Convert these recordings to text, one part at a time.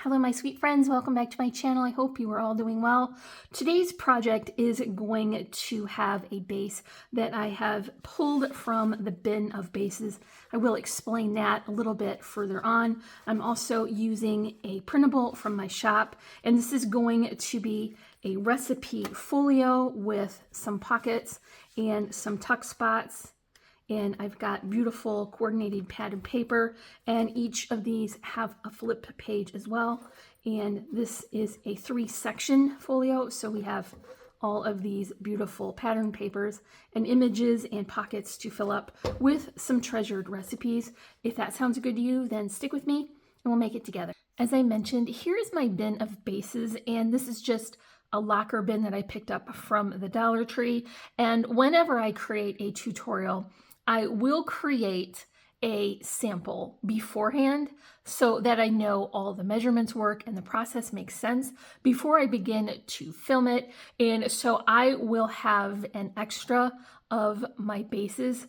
Hello my sweet friends, welcome back to my channel. I hope you are all doing well. Today's project is going to have a base that I have pulled from the bin of bases. I will explain that a little bit further on. I'm also using a printable from my shop, and this is going to be a recipe folio with some pockets and some tuck spots. And I've got beautiful coordinated pattern paper, and each of these have a flip page as well. And this is a 3-section folio, so we have all of these beautiful pattern papers and images and pockets to fill up with some treasured recipes. If that sounds good to you, then stick with me and we'll make it together. As I mentioned, here is my bin of bases, and this is just a locker bin that I picked up from the Dollar Tree. And whenever I create a tutorial, I will create a sample beforehand so that I know all the measurements work and the process makes sense before I begin to film it. And so I will have an extra of my bases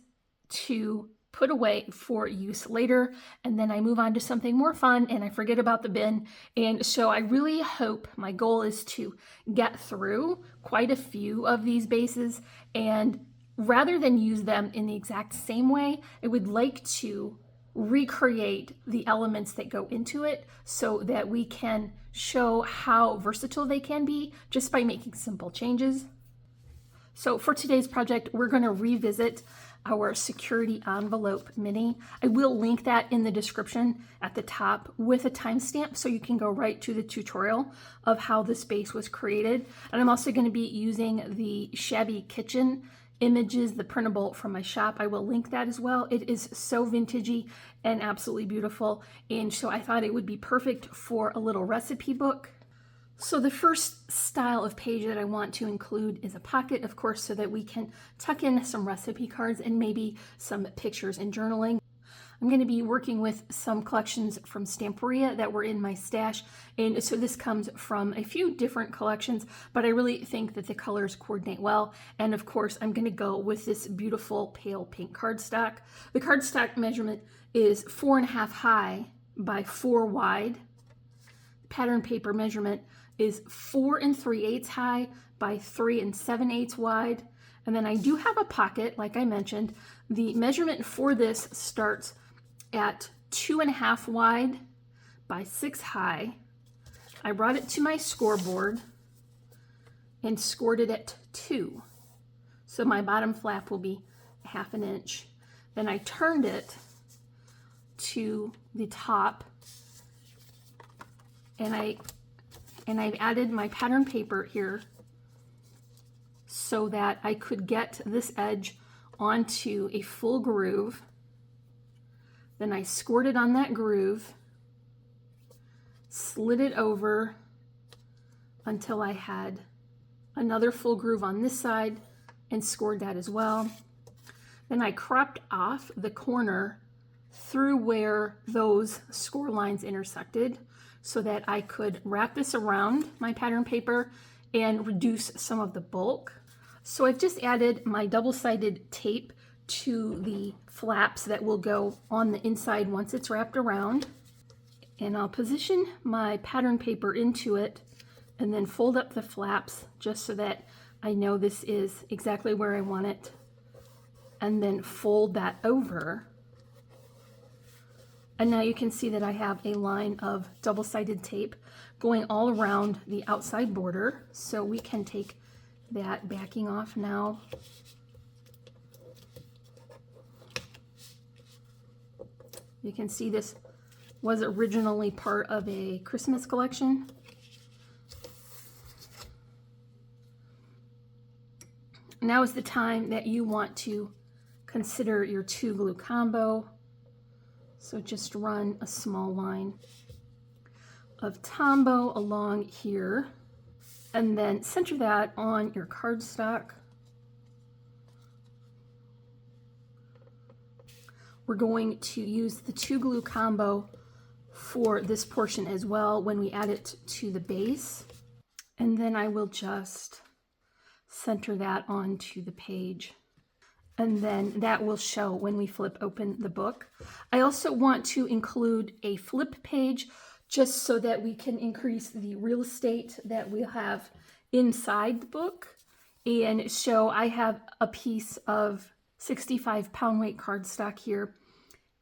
to put away for use later, and then I move on to something more fun and I forget about the bin. And so I really hope, my goal is to get through quite a few of these bases, and rather than use them in the exact same way, I would like to recreate the elements that go into it so that we can show how versatile they can be just by making simple changes. So for today's project, we're going to revisit our security envelope mini. I will link that in the description at the top with a timestamp so you can go right to the tutorial of how this base was created. And I'm also going to be using the Shabby kitchen images, the printable from my shop. I will link that as well. It is so vintagey and absolutely beautiful, and so I thought it would be perfect for a little recipe book. So the first style of page that I want to include is a pocket, of course, so that we can tuck in some recipe cards and maybe some pictures and journaling. I'm going to be working with some collections from Stamperia that were in my stash, and so this comes from a few different collections, but I really think that the colors coordinate well. And of course, I'm going to go with this beautiful pale pink cardstock. The cardstock measurement is 4.5 high by 4 wide. Pattern paper measurement is 4 3/8 high by 3 7/8 wide. And then I do have a pocket, like I mentioned. The measurement for this starts at 2.5 wide by 6 high. I brought it to my scoreboard and scored it at 2. So my bottom flap will be 1/2 inch. Then I turned it to the top, and I've added my pattern paper here so that I could get this edge onto a full groove. Then I scored it on that groove, slid it over until I had another full groove on this side and scored that as well. Then I cropped off the corner through where those score lines intersected so that I could wrap this around my pattern paper and reduce some of the bulk. So I've just added my double-sided tape to the flaps that will go on the inside once it's wrapped around. And I'll position my pattern paper into it and then fold up the flaps just so that I know this is exactly where I want it. And then fold that over. And now you can see that I have a line of double-sided tape going all around the outside border. So we can take that backing off now. You can see this was originally part of a Christmas collection. Now is the time that you want to consider your 2 glue combo. So just run a small line of Tombow along here and then center that on your cardstock. We're going to use the 2 glue combo for this portion as well when we add it to the base. And then I will just center that onto the page. And then that will show when we flip open the book. I also want to include a flip page just so that we can increase the real estate that we have inside the book. And so I have a piece of 65 pound weight cardstock here.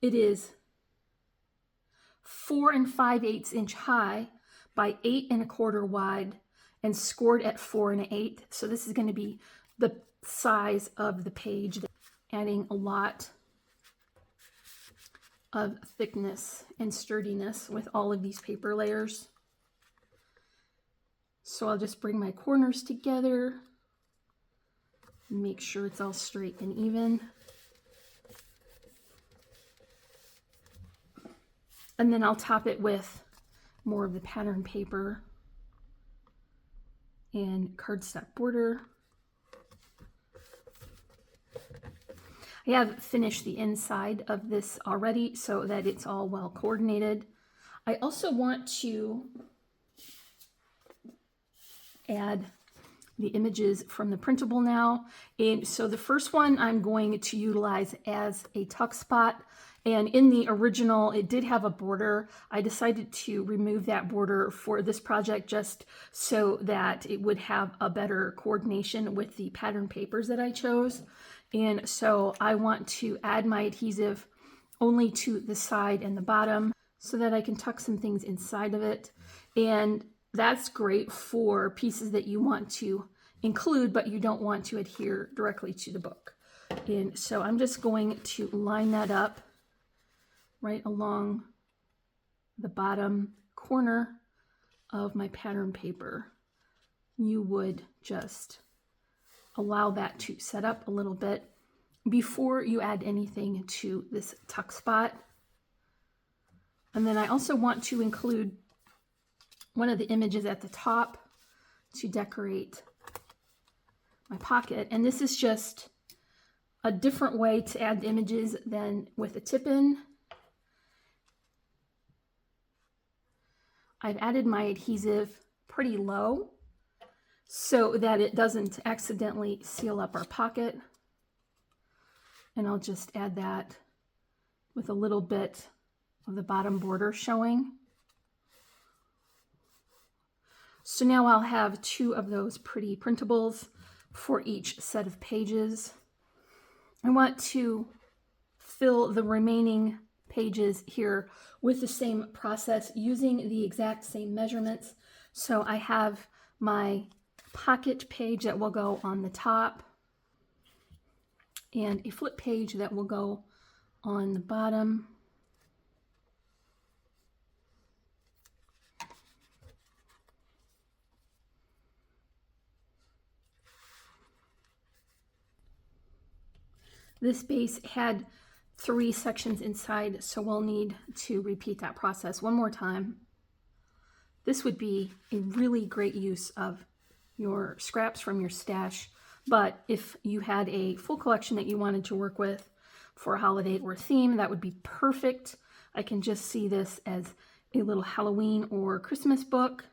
It is 4 5/8 inch high by 8 1/4 wide and scored at 4 1/8. So this is going to be the size of the page, adding a lot of thickness and sturdiness with all of these paper layers. So I'll just bring my corners together, make sure it's all straight and even. And then I'll top it with more of the pattern paper and cardstock border. I have finished the inside of this already so that it's all well coordinated. I also want to add the images from the printable now. And so the first one I'm going to utilize as a tuck spot. And in the original, it did have a border. I decided to remove that border for this project just so that it would have a better coordination with the pattern papers that I chose. And so I want to add my adhesive only to the side and the bottom so that I can tuck some things inside of it. And that's great for pieces that you want to include, but you don't want to adhere directly to the book. And so I'm just going to line that up right along the bottom corner of my pattern paper. You would just allow that to set up a little bit before you add anything to this tuck spot. And then I also want to include one of the images at the top to decorate my pocket. And this is just a different way to add images than with a tip-in. I've added my adhesive pretty low so that it doesn't accidentally seal up our pocket. And I'll just add that with a little bit of the bottom border showing. So now I'll have 2 of those pretty printables for each set of pages. I want to fill the remaining pages here with the same process using the exact same measurements. So I have my pocket page that will go on the top and a flip page that will go on the bottom. This base had 3 sections inside, so we'll need to repeat that process one more time. This would be a really great use of your scraps from your stash, but if you had a full collection that you wanted to work with for a holiday or theme, that would be perfect. I can just see this as a little Halloween or Christmas book,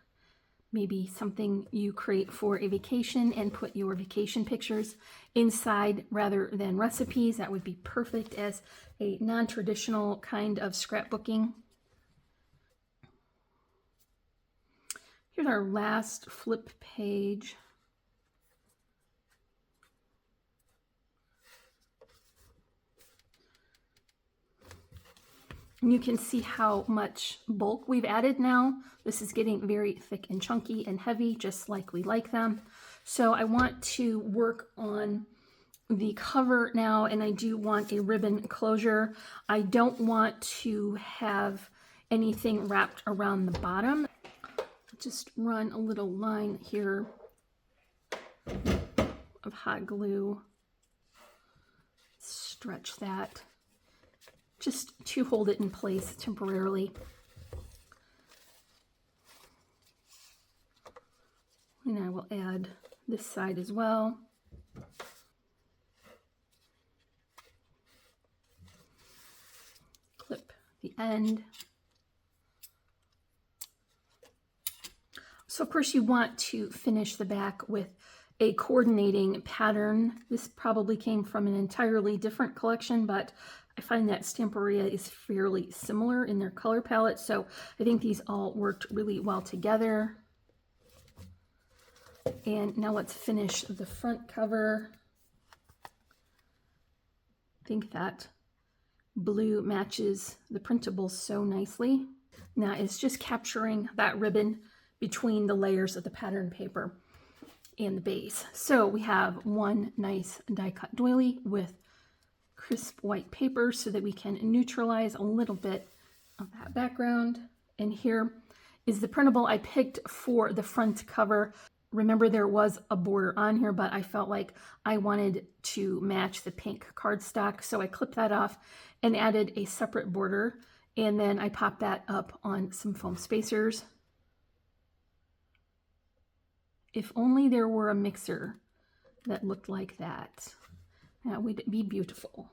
maybe something you create for a vacation and put your vacation pictures inside rather than recipes. That would be perfect as a non-traditional kind of scrapbooking. Here's our last flip page. And you can see how much bulk we've added now. This is getting very thick and chunky and heavy, just like we like them. So I want to work on the cover now, and I do want a ribbon closure. I don't want to have anything wrapped around the bottom. Just run a little line here of hot glue. Stretch that just to hold it in place temporarily. And I will add this side as well. Clip the end. So of course you want to finish the back with a coordinating pattern. This probably came from an entirely different collection, but I find that Stamperia is fairly similar in their color palette, so I think these all worked really well together. And now let's finish the front cover. I think that blue matches the Printable so nicely. Now it's just capturing that ribbon between the layers of the pattern paper and the base. So we have one nice die cut doily with crisp white paper so that we can neutralize a little bit of that background. And here is the Printable I picked for the front cover. Remember, there was a border on here, but I felt like I wanted to match the pink cardstock, so I clipped that off and added a separate border, and then I popped that up on some foam spacers. If only there were a mixer that looked like that. That would be beautiful.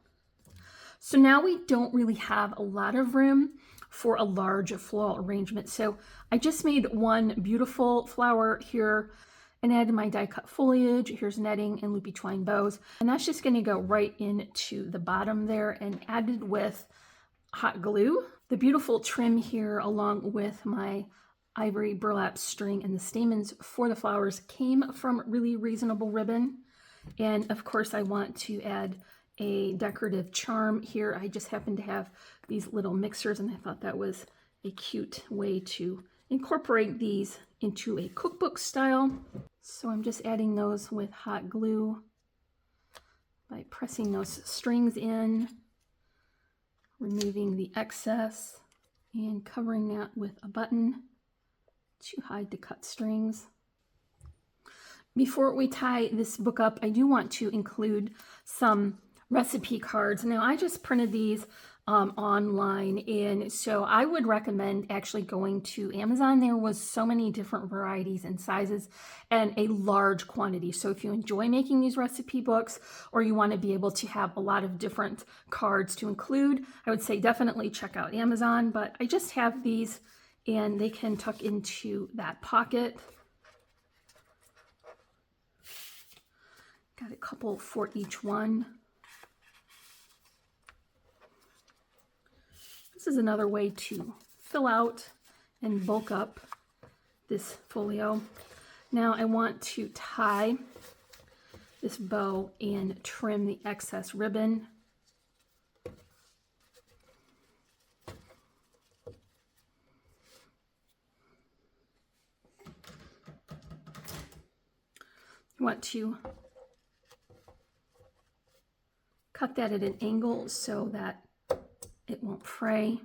So now we don't really have a lot of room for a large floral arrangement. So I just made one beautiful flower here and added my die cut foliage. Here's netting and loopy twine bows. And that's just gonna go right into the bottom there and added with hot glue. The beautiful trim here along with my Ivory burlap string and the stamens for the flowers came from really reasonable ribbon. And of course I want to add a decorative charm here. I just happen to have these little mixers and I thought that was a cute way to incorporate these into a cookbook style. So I'm just adding those with hot glue by pressing those strings in, removing the excess, and covering that with a button to hide the cut strings. Before we tie this book up, I do want to include some recipe cards. Now, I just printed these online, and so I would recommend actually going to Amazon. There was so many different varieties and sizes and a large quantity. So if you enjoy making these recipe books or you want to be able to have a lot of different cards to include, I would say definitely check out Amazon. But I just have these and they can tuck into that pocket. Got a couple for each one. This is another way to fill out and bulk up this folio. Now I want to tie this bow and trim the excess ribbon. You want to cut that at an angle so that it won't fray.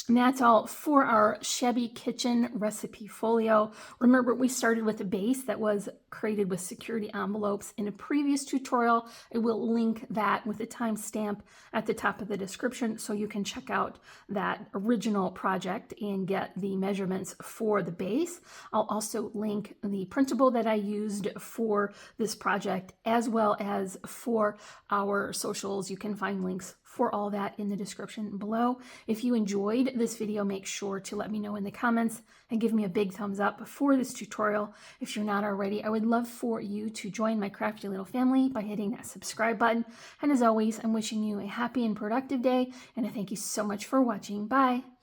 And that's all for our Shabby Kitchen recipe folio. Remember, we started with a base that was created with security envelopes in a previous tutorial. I will link that with a timestamp at the top of the description so you can check out that original project and get the measurements for the base. I'll also link the printable that I used for this project as well as for our socials. You can find links for all that in the description below. If you enjoyed this video, make sure to let me know in the comments and give me a big thumbs up for this tutorial. If you're not already, I would love for you to join my crafty little family by hitting that subscribe button. And as always, I'm wishing you a happy and productive day, and I thank you so much for watching. Bye.